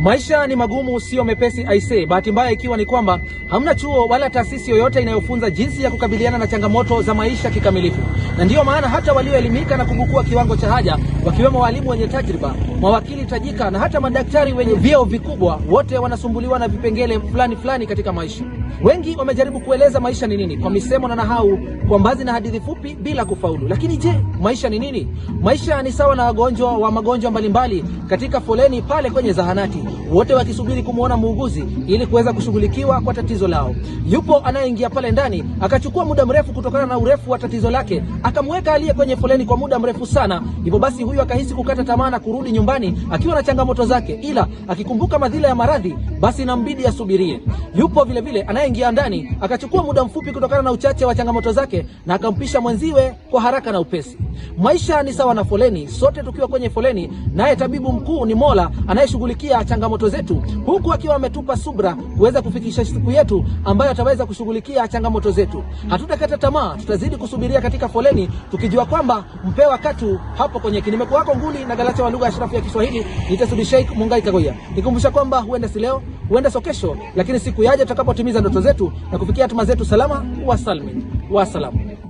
Maisha ni magumu, sio mepesi aisee. Bahati mbaya ikiwa ni kwamba hamna chuo wala taasisi yoyote inayofunza jinsi ya kukabiliana na changamoto za maisha kikamilifu. Na ndiyo maana hata walioelimika na kubukua kiwango cha haja, wakiwemo walimu wenye tajriba, mawakili tajika na hata madaktari wenye vyeo vikubwa, wote wanasumbuliwa na vipengele fulani katika maisha. Wengi wamejaribu kueleza maisha ni nini kwa misemo na nahau, kwa mbazi na hadithi fupi bila kufaulu. Lakini je, maisha ni nini? Maisha ni sawa na wagonjwa wa magonjwa mbalimbali katika foleni pale kwenye zahanati, wote wakisubiri kumuona muuguzi ili kuweza kushughulikiwa kwa tatizo lao. Yupo anayeingia pale ndani akachukua muda mrefu kutokana na urefu wa tatizo lake, akamweka aliye kwenye foleni kwa muda mrefu sana. Hivyo basi huyu akahisi kukata tamaa na kurudi nyumbani akiwa na changamoto zake, ila akikumbuka madhila ya maradhi basi inambidi asubirie. Yupo vile vile anayeingia ndani akachukua muda mfupi kutokana na uchache wa changamoto zake na akampisha mwenziwe kwa haraka na upesi. Maisha ni sawa na foleni, sote tukiwa kwenye foleni, naye tabibu mkuu ni Mola anayeshughulikia changamoto zetu, huku akiwa ametupa subra kuweza kufikisha siku yetu ambayo ataweza kushughulikia changamoto zetu. Hatutakata tamaa, tutazidi kusubiria katika foleni tukijua kwamba mpewa katu hapo kwenye kinimeko wako nguli na galacha wa lugha ashrafu ya Kiswahili. Nitasudi Sheikh Mungai Kagoya, nikumbusha kwamba huenda si leo, huenda so kesho, lakini siku yaje tutakapotimiza ndoto zetu na kufikia hatima zetu salama wa salmin wa salam.